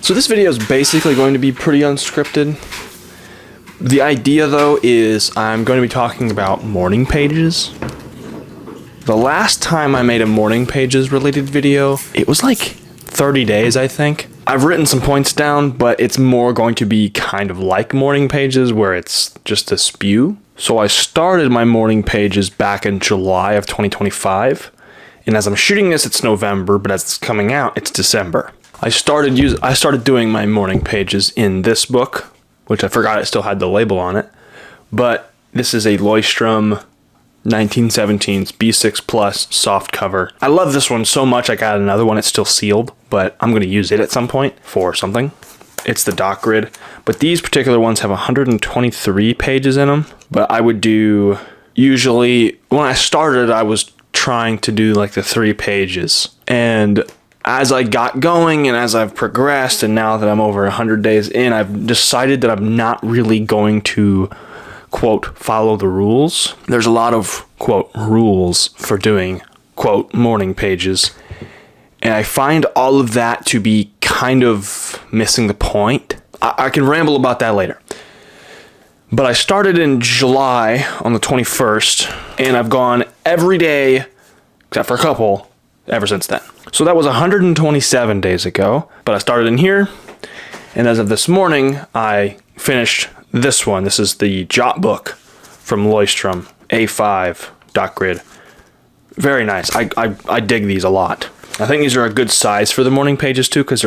So this video is basically going to be pretty unscripted. The idea though is I'm going to be talking about morning pages. The last time I made a morning pages related video, it was like 30 days, I think. I've written some points down, but it's more going to be kind of like morning pages where it's just a spew. So I started my morning pages back in July of 2025. And as I'm shooting this, it's November, but as it's coming out, it's December. I started doing my morning pages in this book, which I forgot it still had the label on it. But this is a Leuchtturm 1917's B6 Plus soft cover. I love this one so much I got another one. It's still sealed, but I'm going to use it at some point for something. It's the dot grid. But these particular ones have 123 pages in them. But I would do, usually, when I started, I was trying to do like the 3 pages. And as I got going and as I've progressed, and now that I'm over 100 days in, I've decided that I'm not really going to, quote, follow the rules. There's a lot of, quote, rules for doing, quote, morning pages. And I find all of that to be kind of missing the point. I can ramble about that later. But I started in July on the 21st, and I've gone every day, except for a couple, ever since then. So that was 127 days ago, but I started in here, and as of this morning, I finished this one. This is the Jot book from Leuchtturm, A5 dot grid. Very nice. I dig these a lot. I think these are a good size for the morning pages too, because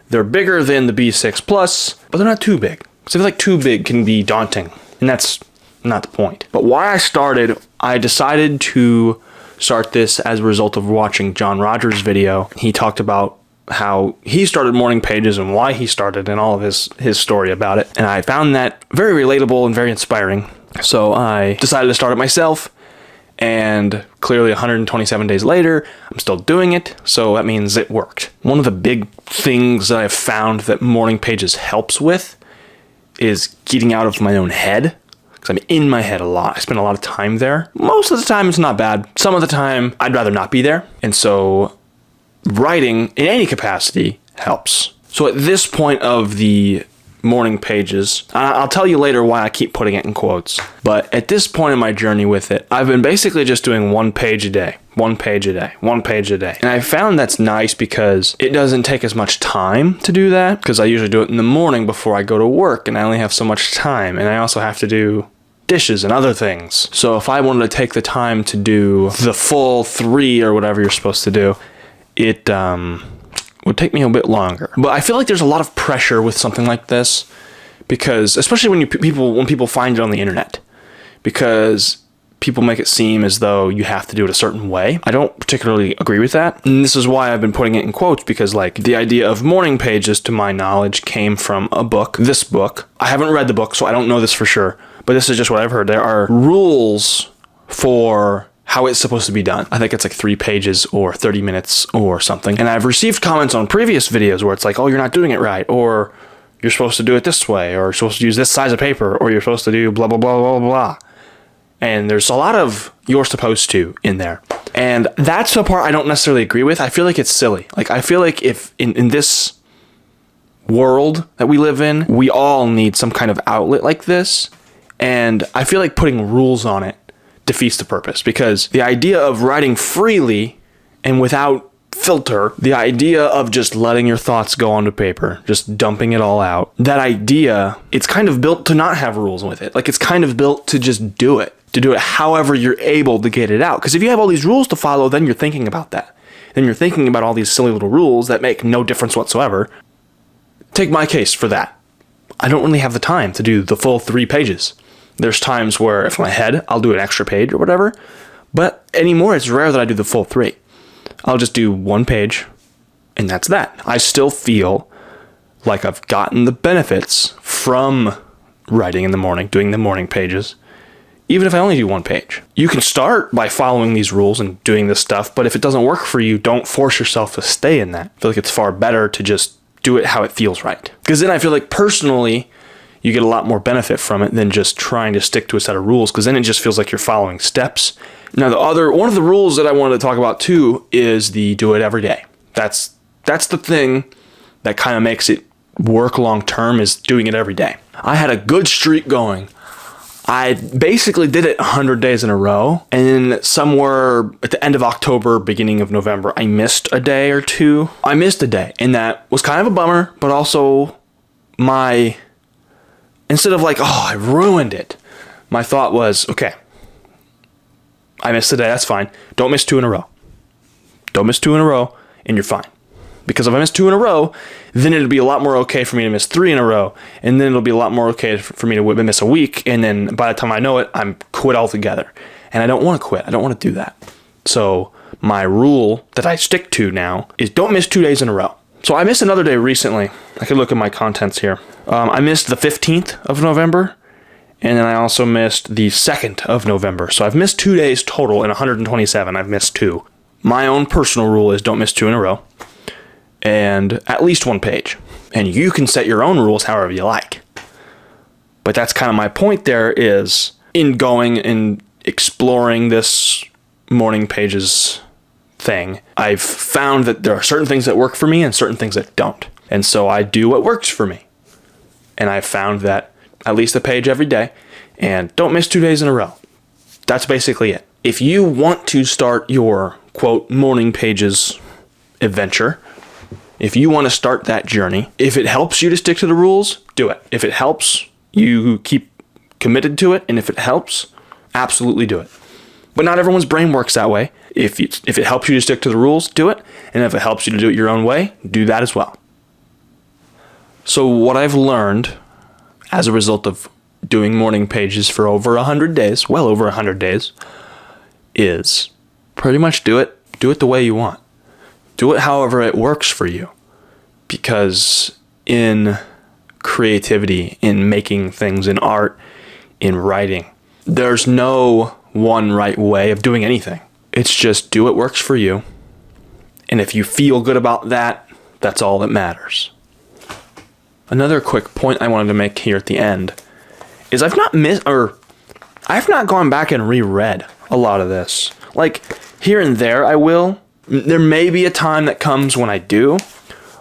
they're bigger than the B6 Plus, but they're not too big. Because I feel like too big can be daunting, and that's not the point. But why I started, I decided to start this as a result of watching John Rogers' video. He talked about how he started morning pages and why he started and all of his story about it. And I found that very relatable and very inspiring. So I decided to start it myself. And clearly 127 days later, I'm still doing it. So that means it worked. One of the big things that I've found that morning pages helps with is getting out of my own head. Because I'm in my head a lot. I spend a lot of time there. Most of the time it's not bad. Some of the time I'd rather not be there. And so writing in any capacity helps. So at this point of the morning pages, I'll tell you later why I keep putting it in quotes. But at this point in my journey with it, I've been basically just doing 1 page a day. 1 page a day. 1 page a day. And I found that's nice because it doesn't take as much time to do that. Because I usually do it in the morning before I go to work. And I only have so much time. And I also have to do dishes and other things. So if I wanted to take the time to do the full 3 or whatever you're supposed to do, it would take me a bit longer. But I feel like there's a lot of pressure with something like this, because especially when people find it on the internet, because people make it seem as though you have to do it a certain way. I don't particularly agree with that. And this is why I've been putting it in quotes, because like the idea of morning pages, to my knowledge, came from a book, this book. I haven't read the book, so I don't know this for sure, but this is just what I've heard. There are rules for how it's supposed to be done. I think it's like 3 pages or 30 minutes or something. And I've received comments on previous videos where it's like, oh, you're not doing it right, or you're supposed to do it this way, or you're supposed to use this size of paper, or you're supposed to do blah, blah, blah, blah, blah. And there's a lot of you're supposed to in there. And that's the part I don't necessarily agree with. I feel like it's silly. Like, I feel like if in this world that we live in, we all need some kind of outlet like this. And I feel like putting rules on it defeats the purpose, because the idea of writing freely and without filter, the idea of just letting your thoughts go onto paper, just dumping it all out, that idea, it's kind of built to not have rules with it. Like, it's kind of built to just do it, to do it however you're able to get it out. Because if you have all these rules to follow, then you're thinking about that. Then you're thinking about all these silly little rules that make no difference whatsoever. Take my case for that. I don't really have the time to do the full 3 pages. There's times where if I'm ahead, I'll do an extra page or whatever. But anymore, it's rare that I do the full 3. I'll just do 1 page, and that's that. I still feel like I've gotten the benefits from writing in the morning, doing the morning pages, even if I only do 1 page. You can start by following these rules and doing this stuff, but if it doesn't work for you, don't force yourself to stay in that. I feel like it's far better to just do it how it feels right. Because then I feel like personally, you get a lot more benefit from it than just trying to stick to a set of rules, because then it just feels like you're following steps. Now, one of the rules that I wanted to talk about too is the do it every day. That's the thing that kind of makes it work long term is doing it every day. I had a good streak going. I basically did it 100 days in a row, and then somewhere at the end of October, beginning of November, I missed a day or two. I missed a day, and that was kind of a bummer, but also instead of like, oh, I ruined it, my thought was, okay, I missed a day, that's fine. Don't miss 2 in a row. Don't miss 2 in a row, and you're fine. Because if I miss 2 in a row, then it'll be a lot more okay for me to miss 3 in a row. And then it'll be a lot more okay for me to miss a week. And then by the time I know it, I'm quit altogether. And I don't want to quit. I don't want to do that. So my rule that I stick to now is don't miss 2 days in a row. So I missed another day recently. I could look at my contents here. I missed the 15th of November. And then I also missed the 2nd of November. So I've missed 2 days total in 127. I've missed 2. My own personal rule is don't miss 2 in a row. And at least 1 page. And you can set your own rules however you like. But that's kind of my point there is in going and exploring this morning pages thing, I've found that there are certain things that work for me and certain things that don't. And so I do what works for me. And I've found that at least a page every day and don't miss 2 days in a row. That's basically it. If you want to start your, quote, morning pages adventure, if you want to start that journey, if it helps you to stick to the rules, do it. If it helps, you keep committed to it. And if it helps, absolutely do it. But not everyone's brain works that way. If it helps you to stick to the rules, do it. And if it helps you to do it your own way, do that as well. So what I've learned as a result of doing morning pages for over 100 days, well over 100 days, is pretty much do it the way you want. Do it however it works for you. Because in creativity, in making things, in art, in writing, there's no one right way of doing anything. It's just do what works for you. And if you feel good about that, that's all that matters. Another quick point I wanted to make here at the end is I've not gone back and reread a lot of this. Like here and there I will. There may be a time that comes when I do,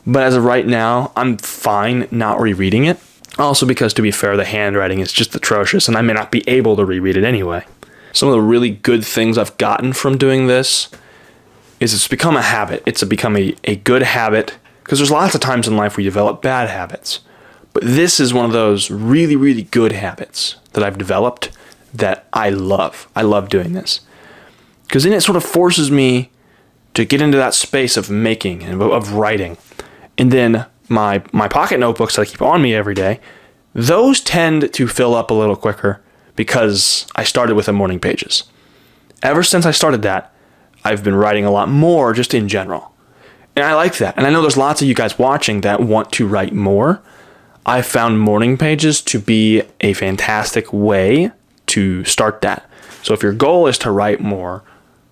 but as of right now, I'm fine not rereading it. Also because, to be fair, the handwriting is just atrocious and I may not be able to reread it anyway. Some of the really good things I've gotten from doing this is it's become a habit. It's become a good habit because there's lots of times in life where you develop bad habits. But this is one of those really, really good habits that I've developed that I love. I love doing this. Because then it sort of forces me to get into that space of making and of writing. And then my pocket notebooks that I keep on me every day, those tend to fill up a little quicker because I started with the morning pages. Ever since I started that, I've been writing a lot more just in general. And I like that. And I know there's lots of you guys watching that want to write more. I found morning pages to be a fantastic way to start that. So if your goal is to write more,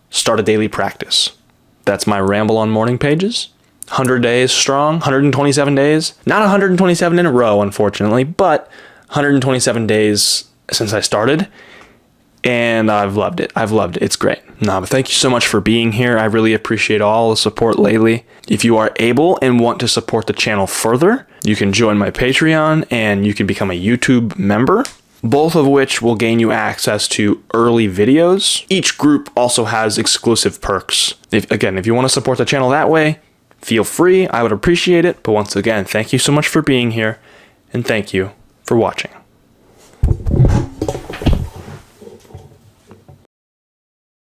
start a daily practice. That's my ramble on morning pages. 100 days strong, 127 days. Not 127 in a row, unfortunately, but 127 days since I started. And I've loved it. It's great. No, but thank you so much for being here. I really appreciate all the support lately. If you are able and want to support the channel further, you can join my Patreon and you can become a YouTube member, both of which will gain you access to early videos. Each group also has exclusive perks. If you want to support the channel that way, feel free. I would appreciate it. But once again, thank you so much for being here and thank you for watching.